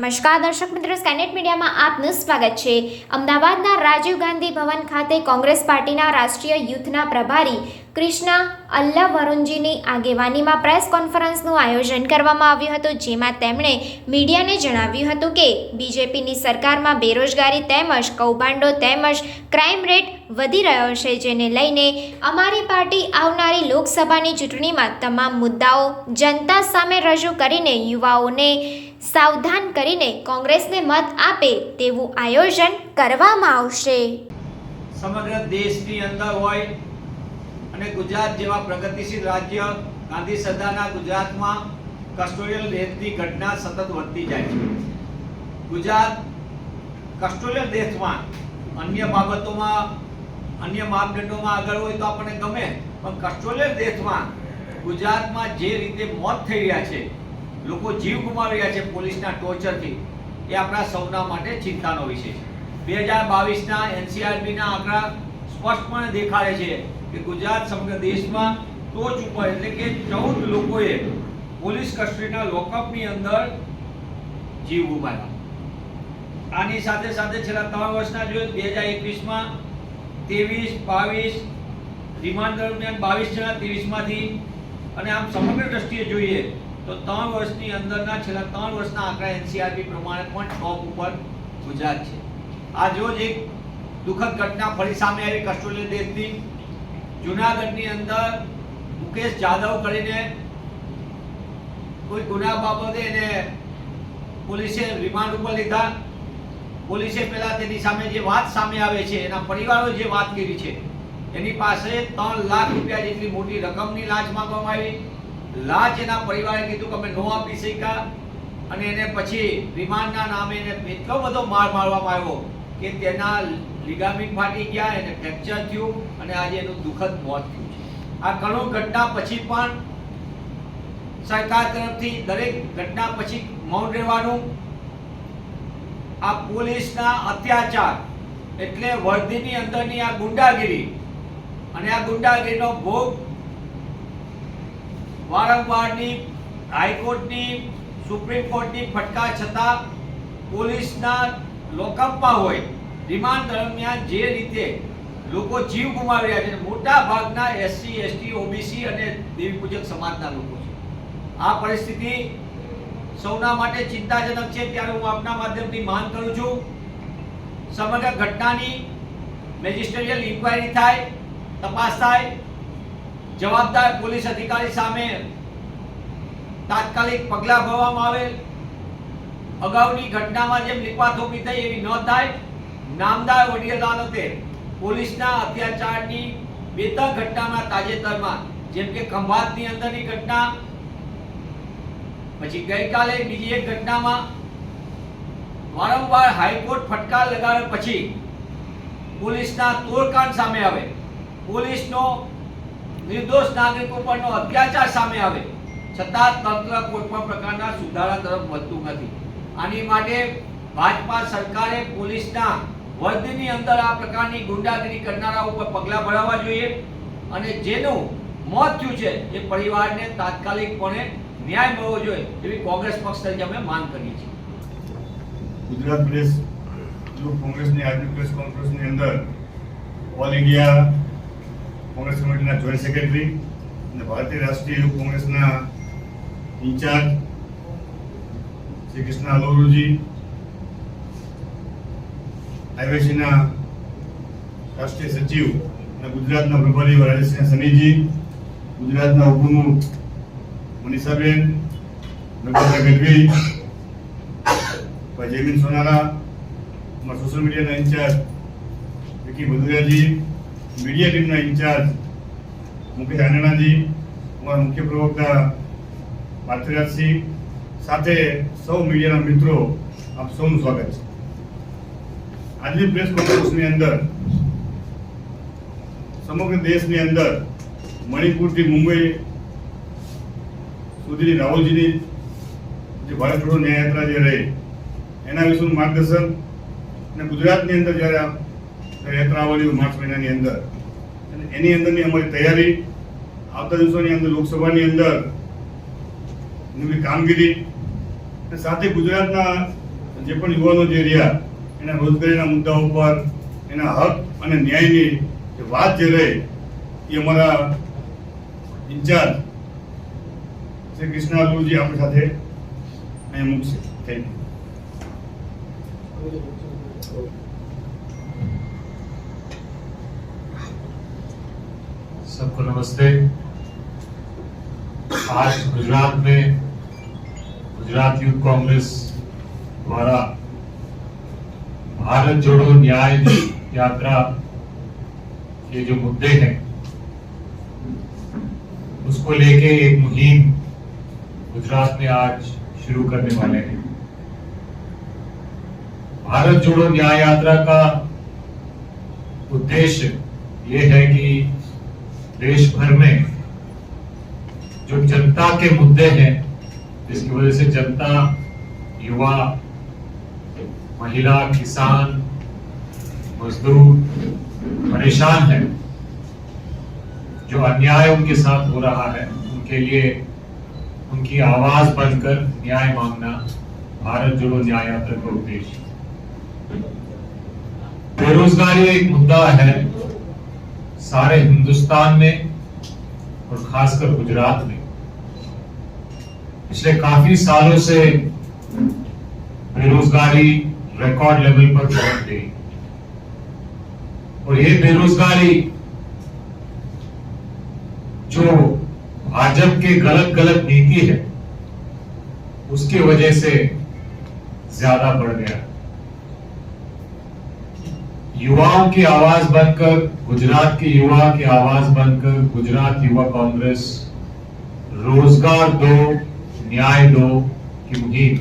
નમસ્કાર દર્શક મિત્રો, સ્કાયનેટ મીડિયામાં આપનું સ્વાગત છે। અમદાવાદના રાજીવ ગાંધી ભવન ખાતે કોંગ્રેસ પાર્ટીના રાષ્ટ્રીય યુથના પ્રભારી કૃષ્ણા અલ્લાવરુંજીની આગેવાનીમાં પ્રેસ કોન્ફરન્સનું આયોજન કરવામાં આવ્યું હતું, જેમાં તેમણે મીડિયાને જણાવ્યું હતું કે બીજેપીની સરકારમાં બેરોજગારી તેમજ કૌભાંડો તેમજ ક્રાઇમ રેટ વધી રહ્યો છે, જેને લઈને અમારી પાર્ટી આવનારી લોકસભાની ચૂંટણીમાં તમામ મુદ્દાઓ જનતા સામે રજૂ કરીને યુવાઓને સાવધાન કરીને કોંગ્રેસને મત આપે તેવું આયોજન કરવામાં આવશે। સમગ્ર દેશની અંદર હોય અને ગુજરાત જેવા પ્રગતિશીલ રાજ્ય ગાંધી સરદારના ગુજરાતમાં કસ્ટોડિયલ ડેથની ઘટના સતત વધતી જાય છે। ગુજરાત કસ્ટોડિયલ ડેથમાં અન્ય બાબતોમાં અન્ય માપદંડોમાં આગળ હોય તો આપણને ગમે, પણ કસ્ટોડિયલ ડેથમાં ગુજરાતમાં જે રીતે મોત થઈ રહ્યા છે, લોકો જીવ ગુમાવી રહ્યા છે પોલીસના ટોર્ચરથી, એ આપણા સૌના માટે ચિંતાનો વિષય છે। 2022ના એનસીઆરબીના આંકડા સ્પષ્ટપણે દેખાડે છે કે ગુજરાત સમગ્ર દેશમાં ટોચ ઉપર એટલે કે 14 લોકોએ પોલીસ કસ્ટડીના લોકઅપની અંદર જીવ ગુમાવ્યા। આની સાથે સાથે છેલ્લા 3 વર્ષના જોઈએ 2021માં 23, 22 રિમાન્ડ દરમિયાન 22 જણા 23માંથી, અને આમ સમગ્ર દ્રષ્ટિએ જોઈએ તો 3 વર્ષની અંદરના છેલ્લા 3 વર્ષના આંકડા એનસીઆરબી પ્રમાણે પણ ટોપ ઉપર ગુજરાત છે। આજ રોજ એક દુઃખદ ઘટના ફરી સામે આવી કસ્ટોડિયલ ડેથની। જૂનાગઢની અંદર મુકેશ જાદવ કરીને કોઈ ગુના બાબતે એને પોલીસે રિમાન્ડ ઉપર લીધા। પોલીસે પહેલા તેની સામે જે વાત સામે આવે છે, એના પરિવારો જે વાત કરી છે, એની પાસે 3 લાખ રૂપિયા જેટલી મોટી રકમની લાંચ માંગવામાં આવી। લાંચ એના પરિવારે કીધું કે અમે નો આપી શક્યા, અને એને પછી રિમાન્ડના નામે એને એટલો બધો માર મારવામાં આવ્યો કે તેના લિગામેન્ટ ફાટી ગયા, એને ફ્રેક્ચર થયું અને આજે એનું દુઃખદ મોત થયું છે। આ કરુણ ઘટના પછી પણ સરકાર તરફથી દરેક ઘટના પછી મૌન રહેવાનું। આ પોલીસના અત્યાચાર એટલે વર્દીની અંદરની આ ગુંડાગીરી, અને આ ગુંડાગીરીનો ભોગ વારંવારની હાઈકોર્ટની, સુપ્રીમ કોર્ટની ફટકાર છતાં પોલીસના લોકઅપમાં હોય રિમાન્ડ દરમિયાન જે રીતે લોકો જીવ ગુમાવી રહ્યા છે, મોટા ભાગના એસસી, એસટી, ઓબીસી અને દેવી પૂજક સમાજના લોકો છે। આ પરિસ્થિતિ સૌના માટે ચિંતાજનક છે। ત્યારે હું આપના માધ્યમથી માંગ કરું છું, સમગ્ર ઘટનાની મેજિસ્ટ્રિયલ ઇન્ક્વાયરી થાય, તપાસ થાય, જવાબદાર પોલીસ અધિકારી સામે તાત્કાલિક પગલાં ભરવામાં આવે। અગાઉની ઘટનામાં જેમ લીપાથોપી થઈ એવી ન થાય। નામદાર વડી અદાલતે પોલીસના અત્યાચારની 2-3 ઘટનામાં તાજેતરમાં, જેમ કે ખંભાતની અંદરની ઘટના, પછી ગઈકાલે બીજી એક ઘટનામાં વારંવાર હાઈકોર્ટ ફટકાર લગાવ્યા પછી પોલીસના તોડકાંડ સામે આવે, પોલીસનો નિર્દોષ નાગરિકો પરનો અત્યાચાર સામે આવે, છતાં તંત્ર કોઈ પણ પ્રકારના સુધારા તરફ વધતું નથી। આની માટે ભાજપા સરકારે પોલીસના વર્દીની અંદર આ પ્રકારની ગુંડાગીરી કરનારા ઉપર પગલાં ભરવા જોઈએ, અને જેનું મોત થયું છે એ પરિવારને તાત્કાલિકપણે ન્યાય મળવો જોઈએ એવી કોંગ્રેસ પક્ષ તરીકે અમે માંગ કરીએ છીએ। ગુજરાત પ્રદેશ યુથ કોંગ્રેસની આજની પ્રેસ કોન્ફરન્સની અંદર ઓલ ઇન્ડિયા કોંગ્રેસ કમિટીના જોઈન્ટ સેક્રેટરી અને ભારતીય રાષ્ટ્રીય યુથ કોંગ્રેસના ઇન્ચાર્જ શ્રી કૃષ્ણા અલ્લાવરુંજી, આઈવાયસીના રાષ્ટ્રીય સચિવ અને ગુજરાતના પ્રભારી રાજેશસિંહ સનીજી, ગુજરાતના ઉપપ્રમુખ મનીષાબેન, નર્મદા ગઢવી, ભાઈ જયમીન સોનારા, અમારા સોશિયલ મીડિયાના ઇન્ચાર્જ વિકી ભદુરિયાજી, મીડિયા ટીમના ઇન્ચાર્જ મુકેશ આનંદાજી, અમારા મુખ્ય પ્રવક્તા પાર્થિવરાજસિંહ, સાથે સૌ મીડિયાના મિત્રો, આપ સૌનું સ્વાગત છે। આજની પ્રેસ કોન્ફરન્સની અંદર સમગ્ર દેશની અંદર મણિપુરથી મુંબઈ સુધીની રાહુલજીની જે ભારત જોડો ન્યાયયાત્રા જે રહી એના વિશેનું માર્ગદર્શન, અને ગુજરાતની અંદર જ્યારે યાત્રા આવવાની માર્ચ મહિનાની અંદર, અને એની અંદરની અમારી તૈયારી, આવતા દિવસોની અંદર લોકસભાની અંદર કામગીરી, સાથે ગુજરાતના જે પણ યુવાનો જે રહ્યા એના રોજગારીના મુદ્દાઓ પર એના હક અને ન્યાયની જે વાત જે રહે એ અમારા ઇન્ચાર્જ શ્રી કૃષ્ણાલુજી આપણી સાથે અહીંયા મૂકશે. Thank you. सबको नमस्ते। आज गुजरात में गुजरात यूथ कांग्रेस द्वारा भारत जोड़ो न्याय यात्रा के जो मुद्दे हैं उसको लेके एक मुहिम गुजरात में आज शुरू करने वाले हैं। भारत जोड़ो न्याय यात्रा का उद्देश्य ये है कि देश भर में जो जनता के मुद्दे हैं जिसकी वजह से जनता, युवा, महिला, किसान, मजदूर परेशान है, जो अन्याय उनके साथ हो रहा है, उनके लिए उनकी आवाज बनकर न्याय मांगना भारत जोड़ो न्याय यात्रा का उद्देश्य। बेरोजगारी एक मुद्दा है सारे हिंदुस्तान में और खासकर गुजरात में। पिछले काफी सालों से बेरोजगारी रिकॉर्ड लेवल पर पहुंच गई और ये बेरोजगारी जो भाजपा के गलत नीति है उसकी वजह से ज्यादा बढ़ गया। युवाओं की आवाज बनकर, गुजरात के युवा की आवाज बनकर गुजरात युवा कांग्रेस रोजगार दो न्याय दो की मुहिम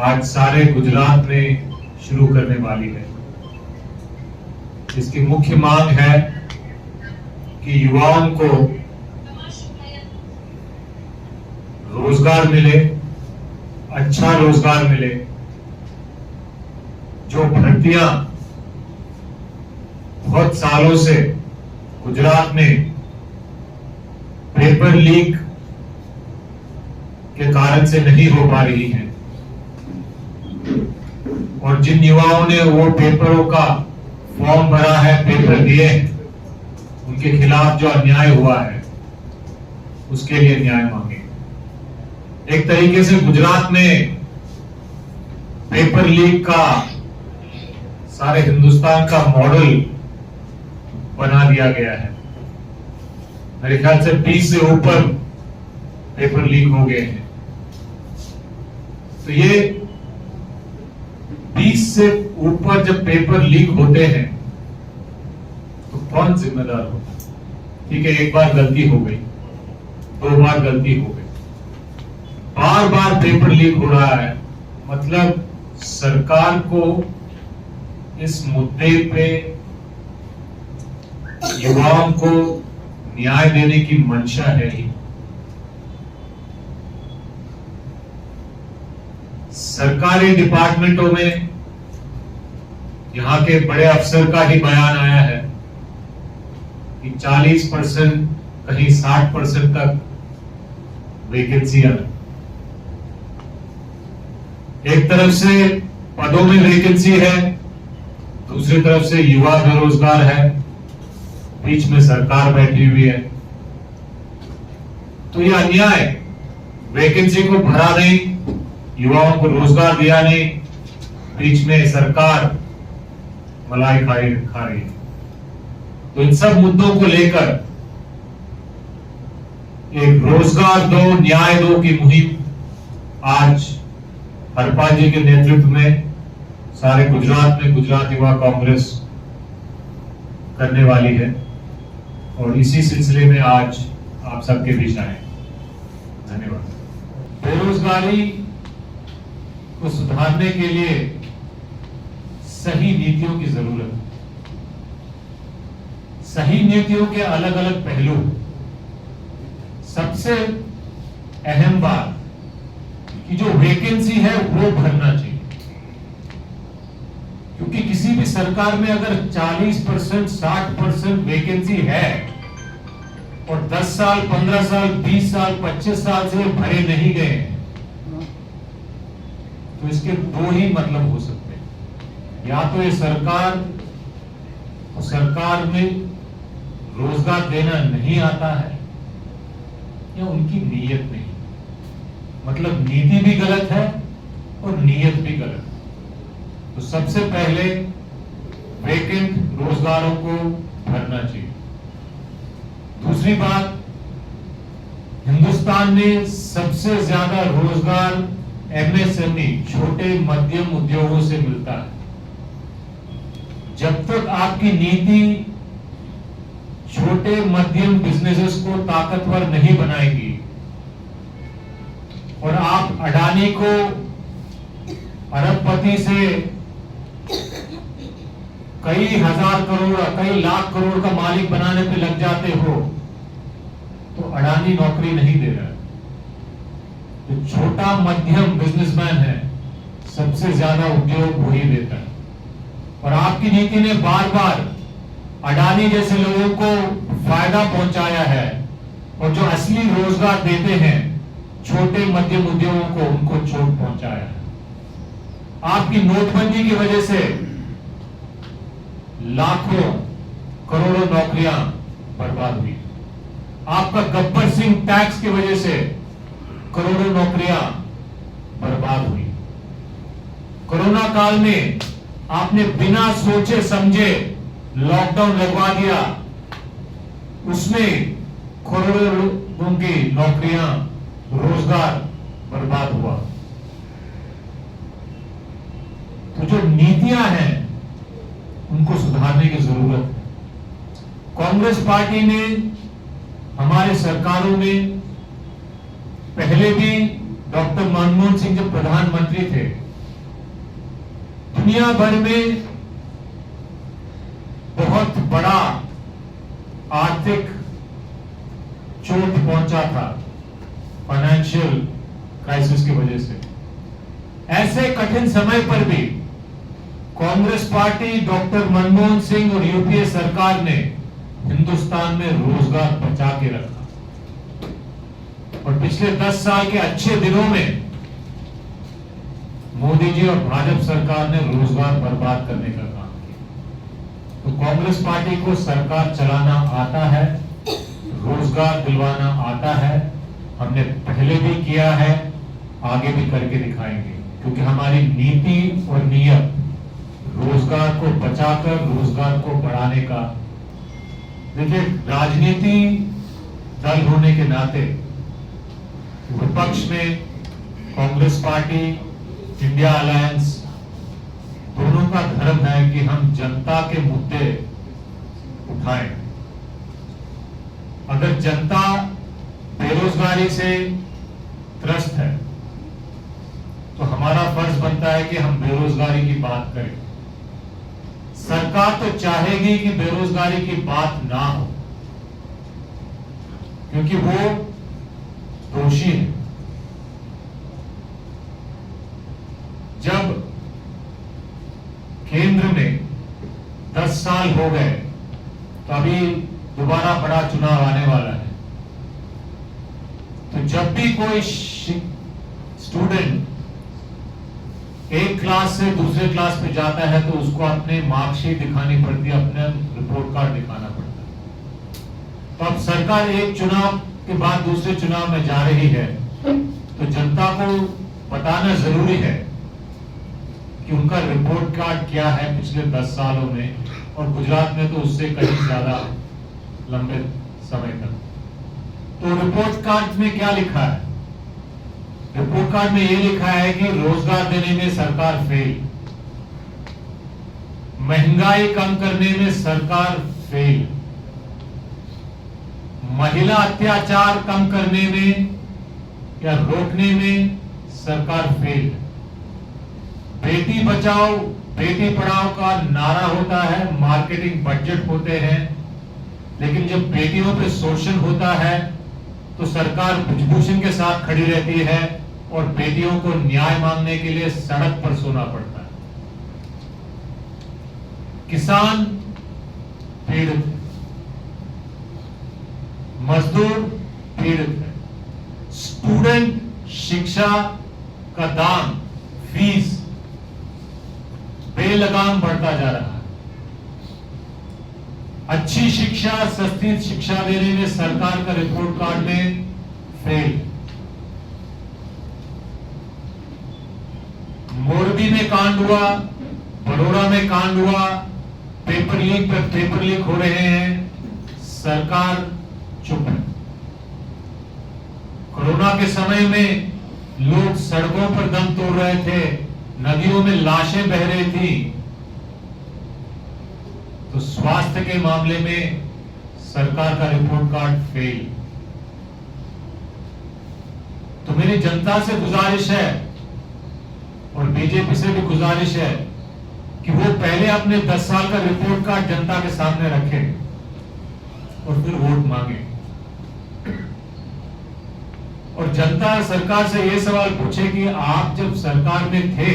आज सारे गुजरात में शुरू करने वाली है। इसकी मुख्य मांग है कि युवाओं को रोजगार मिले, अच्छा रोजगार मिले। जो भर्तियां बहुत सालों से गुजरात में पेपर लीक के कारण से नहीं हो पा रही हैं और जिन युवाओं ने वो पेपरों का फॉर्म भरा है, पेपर दिए, उनके खिलाफ जो अन्याय हुआ है उसके लिए न्याय मांगे। एक तरीके से गुजरात में पेपर लीक का सारे हिंदुस्तान का मॉडल बना दिया गया है। मेरे ख्याल से 20 से ऊपर पेपर लीक हो गए हैं। तो ये 20 से ऊपर जब पेपर लीक होते हैं तो कौन जिम्मेदार होगा? ठीक है, एक बार गलती हो गई, 2 बार गलती हो गई, बार बार पेपर लीक हो रहा है, मतलब सरकार को इस मुद्दे पे युवाओं को न्याय देने की मंशा है ही। सरकारी डिपार्टमेंटों में यहाँ के बड़े अफसर का ही बयान आया है कि 40% कहीं 60% तक वैकेंसियां। एक तरफ से पदों में वैकेंसी है, दूसरी तरफ से युवा बेरोजगार है, बीच में सरकार बैठी हुई है। तो यह अन्याय, वैकेंसी को भरा नहीं, युवाओं को रोजगार दिया नहीं, बीच में सरकार मलाई खा रही है। तो इन सब मुद्दों को लेकर एक रोजगार दो न्याय दो की मुहिम आज हरपाल जी के नेतृत्व में सारे गुजरात में गुजरात युवा कांग्रेस करने वाली है और इसी सिलसिले में आज आप सबके बीच आए। धन्यवाद। बेरोजगारी को सुधारने के लिए सही नीतियों की जरूरत है। सही नीतियों के अलग अलग पहलू। सबसे अहम बात कि जो वैकेंसी है वो भरना चाहिए, क्योंकि किसी भी सरकार में अगर 40% 60% वैकेंसी है और 10 साल 15 साल 20 साल 25 साल से भरे नहीं गए तो तो इसके दो ही मतलब हो सकते हैं, या तो ये सरकार में रोजगार देना नहीं आता है, या उनकी नीयत नहीं, मतलब नीति भी गलत है और नीयत भी गलत है। तो सबसे पहले वेकेंट रोजगारों को भरना चाहिए। दूसरी बात, हिंदुस्तान में सबसे ज्यादा रोजगार एमएसएमई छोटे मध्यम उद्योगों से मिलता है। जब तक आपकी नीति छोटे मध्यम बिजनेसेस को ताकतवर नहीं बनाएगी और आप अडानी को अरबपति से कई हजार करोड़, कई लाख करोड़ का मालिक बनाने पे लग जाते हो, तो अडानी नौकरी नहीं दे रहा है। जो छोटा मध्यम बिजनेसमैन है, सबसे ज्यादा उद्योग वही देता है। और आपकी नीति ने बार बार अडानी जैसे लोगों को फायदा पहुंचाया है, और जो असली रोजगार देते हैं छोटे मध्यम उद्योगों को, उनको चोट पहुंचाया है। आपकी नोटबंदी की वजह से लाखों करोड़ों नौकरियां बर्बाद हुई। आपका गब्बर सिंह टैक्स की वजह से करोड़ों नौकरियां बर्बाद हुई। कोरोना काल में आपने बिना सोचे समझे लॉकडाउन लगवा दिया, उसमें करोड़ों लोगों की नौकरियां, रोजगार बर्बाद हुआ। तो जो नीतियां हैं उनको सुधारने की जरूरत है। कांग्रेस पार्टी ने हमारे सरकारों में पहले भी डॉक्टर मनमोहन सिंह जब प्रधानमंत्री थे, दुनिया भर में बहुत बड़ा आर्थिक चोट पहुंचा था फाइनेंशियल क्राइसिस की वजह से। ऐसे कठिन समय पर भी कांग्रेस पार्टी, डॉक्टर मनमोहन सिंह और यूपीए सरकार ने हिंदुस्तान में रोजगार बचा के रखा। और पिछले 10 साल के अच्छे दिनों में मोदी जी और भाजपा सरकार ने रोजगार बर्बाद करने का काम किया। तो कांग्रेस पार्टी को सरकार चलाना आता है, रोजगार दिलवाना आता है। हमने पहले भी किया है, आगे भी करके दिखाएंगे, क्योंकि हमारी नीति और नियत रोजगार को बचाकर रोजगार को बढ़ाने का। देखिए, राजनीति दल होने के नाते विपक्ष में कांग्रेस पार्टी, इंडिया अलायंस, दोनों का धर्म है कि हम जनता के मुद्दे उठाएं। अगर जनता बेरोजगारी से त्रस्त है तो हमारा फर्ज बनता है कि हम बेरोजगारी की बात करें। सरकार तो चाहेगी कि बेरोजगारी की बात ना हो, क्योंकि वो दोषी है। जब केंद्र में 10 साल हो गए, तो अभी दोबारा बड़ा चुनाव आने वाला है, तो जब भी कोई स्टूडेंट एक क्लास से दूसरे क्लास में जाता है तो उसको अपने मार्कशीट दिखानी पड़ती है, अपने रिपोर्ट कार्ड दिखाना पड़ता है। तो अब सरकार एक चुनाव के बाद दूसरे चुनाव में जा रही है, तो जनता को बताना जरूरी है कि उनका रिपोर्ट कार्ड क्या है पिछले 10 सालों में, और गुजरात में तो उससे कहीं ज्यादा लंबे समय तक। तो रिपोर्ट कार्ड में क्या लिखा है? रिपोर्ट कार्ड में यह लिखा है कि रोजगार देने में सरकार फेल, महंगाई कम करने में सरकार फेल, महिला अत्याचार कम करने में या रोकने में सरकार फेल। बेटी बचाओ बेटी पढ़ाओ का नारा होता है, मार्केटिंग बजट होते हैं, लेकिन जब बेटियों पे शोषण होता है तो सरकार भुजभूषण के साथ खड़ी रहती है और बेटियों को न्याय मांगने के लिए सड़क पर सोना पड़ता है। किसान पीड़ित है, मजदूर पीड़ित है, स्टूडेंट शिक्षा का दाम, फीस बेलगाम बढ़ता जा रहा है। अच्छी शिक्षा, सस्ती शिक्षा देने में सरकार का रिपोर्ट कार्ड में फेल। मोरबी में कांड हुआ, बड़ौदा में कांड हुआ, पेपर लीक पर पेपर लीक हो रहे हैं, सरकार चुप है। कोरोना के समय में लोग सड़कों पर दम तोड़ रहे थे, नदियों में लाशें बह रही थी, तो स्वास्थ्य के मामले में सरकार का रिपोर्ट कार्ड फेल। तो मेरी जनता से गुजारिश है और बीजेपी से भी गुजारिश है कि वो पहले अपने 10 साल का रिपोर्ट कार्ड जनता के सामने रखें और फिर वोट मांगे। और जनता सरकार से यह सवाल पूछे कि आप जब सरकार में थे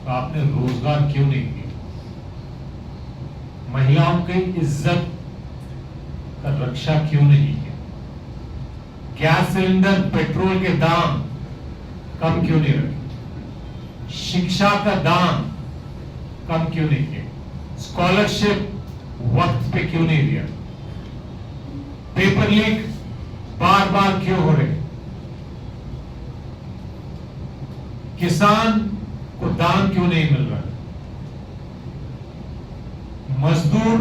तो आपने रोजगार क्यों नहीं दिया, महिलाओं की इज्जत का रक्षा क्यों नहीं किया, गैस सिलेंडर पेट्रोल के दाम कम क्यों नहीं रखे, शिक्षा का दाम कम क्यों नहीं किया, स्कॉलरशिप वक्त पे क्यों नहीं दिया, पेपर लीक बार बार क्यों हो रहे, किसान को दाम क्यों नहीं मिल रहा, मजदूर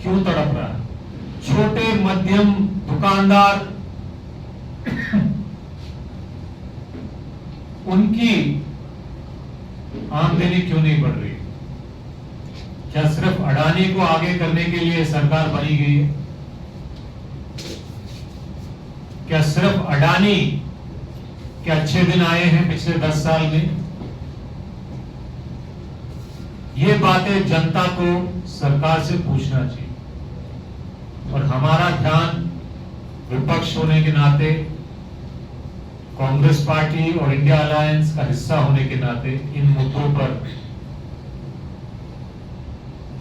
क्यों तड़प रहा है, छोटे मध्यम दुकानदार उनकी आमदनी क्यों नहीं बढ़ रही। क्या सिर्फ अडानी को आगे करने के लिए सरकार बनी गई है? क्या सिर्फ अडानी के अच्छे दिन आए हैं पिछले 10 साल में? ये बातें जनता को सरकार से पूछना चाहिए और हमारा ध्यान विपक्ष होने के नाते, कांग्रेस पार्टी और इंडिया अलायंस का हिस्सा होने के नाते इन मुद्दों पर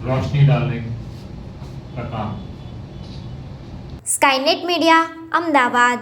रोशनी डालने का काम। Skynet media, Ahmedabad.